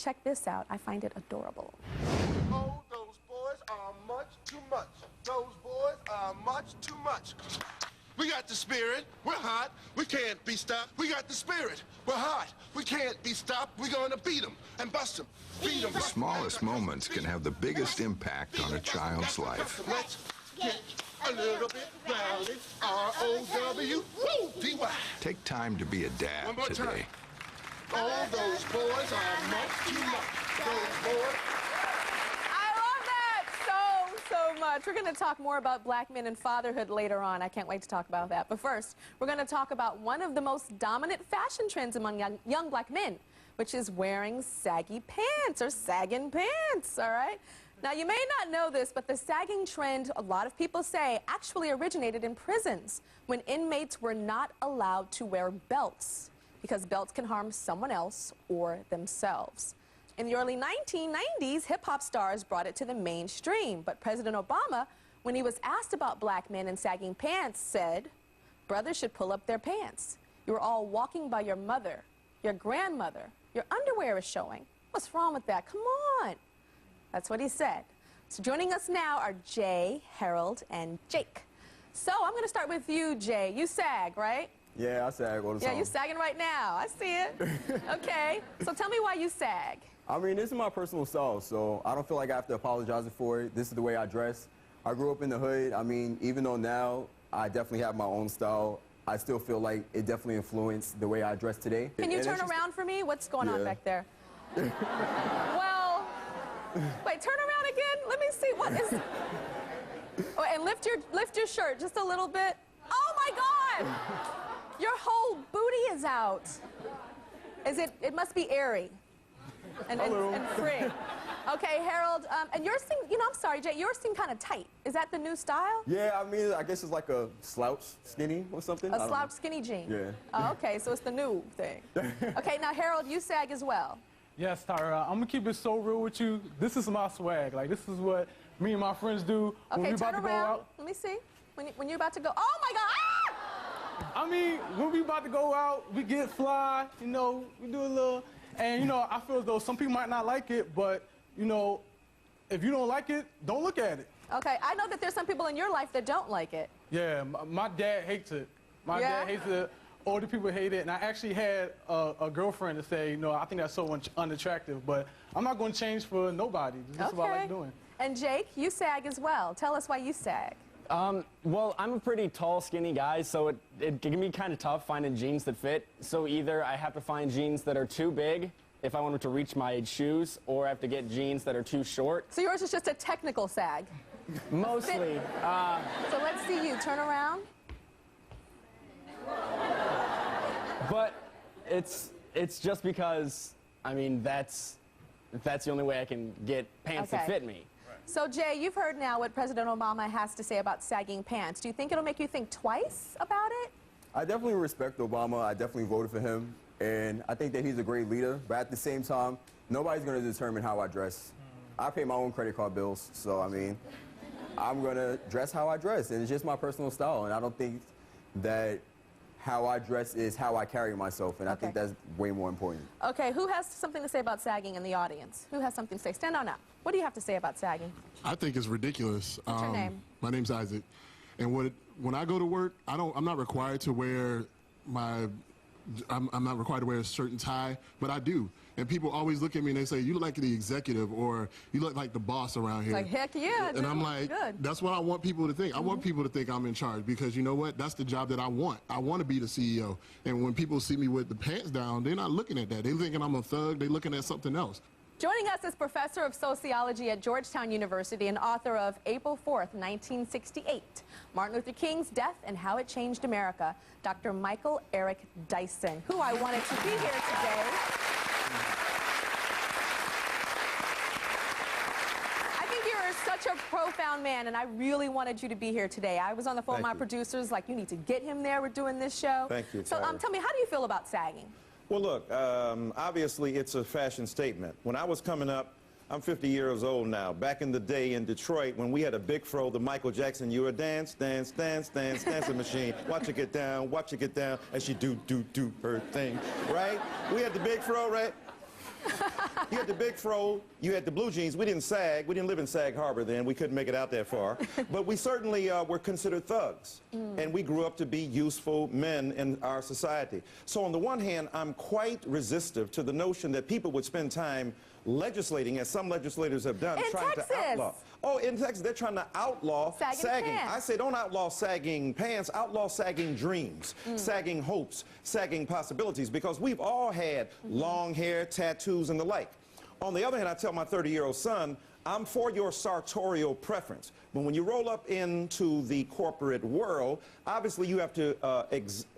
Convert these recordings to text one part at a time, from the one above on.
check this out. I find it adorable. Oh, those boys are much too much. Those boys are much too much. We got the spirit. We're hot. We can't be stopped. We got the spirit. We're hot. We can't be stopped. We're going to beat them and bust them. Beat them. The smallest moments can have the biggest impact on a child's life. Let's get a little bit rowdy. R-O-W-D-Y. Take time to be a dad One more today. time. All those boys are much too much. Those boys. I love that so much. We're going to talk more about black men and fatherhood later on. I can't wait to talk about that. But first, we're going to talk about one of the most dominant fashion trends among young black men, which is wearing saggy pants or sagging pants, all right? Now, you may not know this, but the sagging trend, a lot of people say, actually originated in prisons when inmates were not allowed to wear belts because belts can harm someone else or themselves. In the early 1990s, hip-hop stars brought it to the mainstream, but President Obama, when he was asked about black men and sagging pants, said, brothers should pull up their pants. You are all walking by your mother, your grandmother. Your underwear is showing. What's wrong with that? Come on. That's what he said. So joining us now are Jay, Harold, and Jake. So I'm going to start with you, Jay. You sag, right? Yeah, I sag all the time. Yeah, you're sagging right now. I see it. Okay. So tell me why you sag. I mean, this is my personal style, so I don't feel like I have to apologize for it. This is the way I dress. I grew up in the hood. I mean, even though now I definitely have my own style, I still feel like it definitely influenced the way I dress today. Can you turn around for me? What's going on back there? Well, wait, turn around again. Let me see. What is... Oh, and lift your shirt just a little bit. Oh, my God! Your whole booty is out. It must be airy and free. Okay, Harold, and yours seem, I'm sorry, Jay, yours seem kind of tight. Is that the new style? Yeah, I mean, I guess it's like a slouch skinny or something. A slouch skinny jean? Yeah. Oh, okay, so it's the new thing. Okay, now, Harold, you sag as well. Yes, Tyra, I'm gonna keep it so real with you. This is my swag. Like, this is what me and my friends do when we're about to go out. Let me see. When you're about to go, oh my God! Ah! I mean, when we about to go out, we get fly, we do a little, and I feel as though some people might not like it, but if you don't like it, don't look at it. Okay, I know that there's some people in your life that don't like it. Yeah, my dad hates it. My dad hates it. Older people hate it, and I actually had a girlfriend to say, I think that's so unattractive, but I'm not going to change for nobody. This is what I like doing. And Jake, you sag as well. Tell us why you sag. Well, I'm a pretty tall, skinny guy, so it can be kind of tough finding jeans that fit. So either I have to find jeans that are too big if I wanted to reach my shoes, or I have to get jeans that are too short. So yours is just a technical sag? Mostly. So let's see you. Turn around. But it's just because, I mean, that's the only way I can get pants that fit me. So, Jay, you've heard now what President Obama has to say about sagging pants. Do you think it'll make you think twice about it? I definitely respect Obama. I definitely voted for him. And I think that he's a great leader. But at the same time, nobody's going to determine how I dress. I pay my own credit card bills. So, I mean, I'm going to dress how I dress. And it's just my personal style. And I don't think that how I dress is how I carry myself. And I think that's way more important. Okay, who has something to say about sagging in the audience? Who has something to say? Stand on up. What do you have to say about sagging? I think it's ridiculous. What's your name? My name's Isaac. And when I go to work, I'm not required to wear I'm not required to wear a shirt and tie, but I do. And people always look at me and they say, you look like the executive, or you look like the boss around here. Like, heck yeah, And I'm like, that's what I want people to think. I want people to think I'm in charge, because you know what? That's the job that I want. I want to be the CEO. And when people see me with the pants down, they're not looking at that. They're thinking I'm a thug. They're looking at something else. Joining us is Professor of Sociology at Georgetown University and author of April 4th, 1968, Martin Luther King's Death and How It Changed America, Dr. Michael Eric Dyson, who I wanted to be here today. I think you're such a profound man, and I really wanted you to be here today. I was on the phone with my producers, like, you need to get him there. We're doing this show. Thank you, So tell me, how do you feel about sagging? Well, look, obviously it's a fashion statement. When I was coming up, I'm 50 years old now. Back in the day in Detroit, when we had a big fro, the Michael Jackson, you a dance, dance, dance, dance, dancing machine. Watch it get down, and she do her thing, right? We had the big fro, right? You had the big fro, you had the blue jeans. We didn't sag. We didn't live in Sag Harbor then. We couldn't make it out that far. But we certainly were considered thugs. And we grew up to be useful men in our society. So on the one hand, I'm quite resistive to the notion that people would spend time legislating, as some legislators have done, trying to outlaw. Oh, in Texas, they're trying to outlaw sagging. I say don't outlaw sagging pants, outlaw sagging dreams, sagging hopes, sagging possibilities, because we've all had long hair, tattoos, and the like. On the other hand, I tell my 30-year-old son, I'm for your sartorial preference. But when you roll up into the corporate world, obviously you have to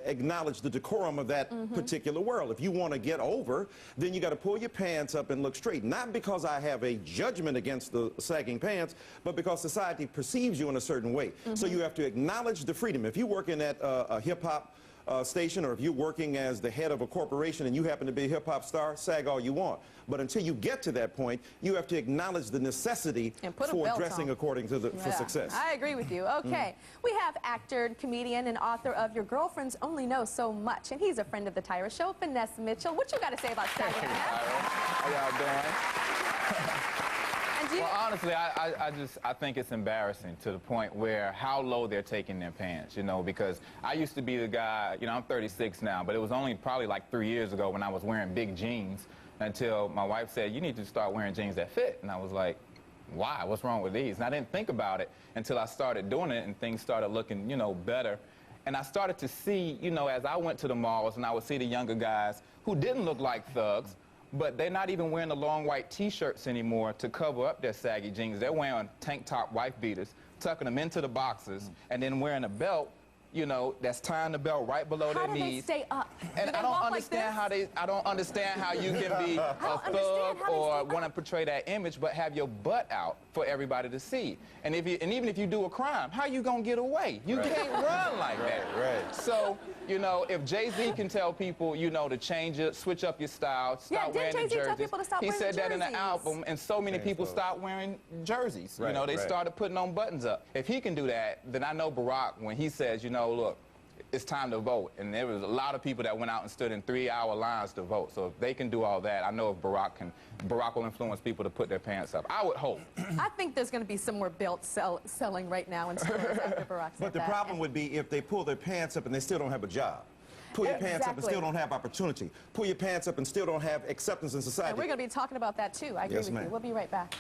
acknowledge the decorum of that particular world. If you want to get over, then you got to pull your pants up and look straight. Not because I have a judgment against the sagging pants, but because society perceives you in a certain way. So you have to acknowledge the freedom. If you're working at a hip-hop station, or if you're working as the head of a corporation and you happen to be a hip-hop star, sag all you want. But until you get to that point, you have to acknowledge the necessity for dressing according to for success. I agree with you. Okay, we have actor, comedian, and author of Your Girlfriends Only Know So Much, and he's a friend of the Tyra Show, Finesse Mitchell. What you got to say about sagging? How y'all doing? Well, honestly, I think it's embarrassing to the point where how low they're taking their pants, you know, because I used to be the guy, you know, I'm 36 now, but it was only probably like 3 years ago when I was wearing big jeans until my wife said, you need to start wearing jeans that fit. And I was like, why? What's wrong with these? And I didn't think about it until I started doing it and things started looking, you know, better. And I started to see, you know, as I went to the malls and I would see the younger guys who didn't look like thugs, but they're not even wearing the long white T-shirts anymore to cover up their saggy jeans. They're wearing tank top wife beaters, tucking them into the boxes, and then wearing a belt, you know, that's tying the belt right below their knees. How do they stay up? And I don't understand I don't understand how you can be a thug or want to portray that image, but have your butt out for everybody to see. And even if you do a crime, how you gonna get away? You can't run like that. So, you know, if Jay-Z can tell people, you know, to change it, switch up your style, stop wearing the jerseys. Tell people to stop he said that in the album, and so many people stopped wearing jerseys. You know, they started putting on buttons up. If he can do that, then I know Barack, when he says, you know, look, it's time to vote. And there was a lot of people that went out and stood in 3-hour lines to vote. So if they can do all that, I know if Barack will influence people to put their pants up. I would hope. I think there's going to be some more belts selling right now in stores after Barack said But the problem would be if they pull their pants up and they still don't have a job. Pull your pants up and still don't have opportunity. Pull your pants up and still don't have acceptance in society. And we're going to be talking about that too. I agree with you. We'll be right back.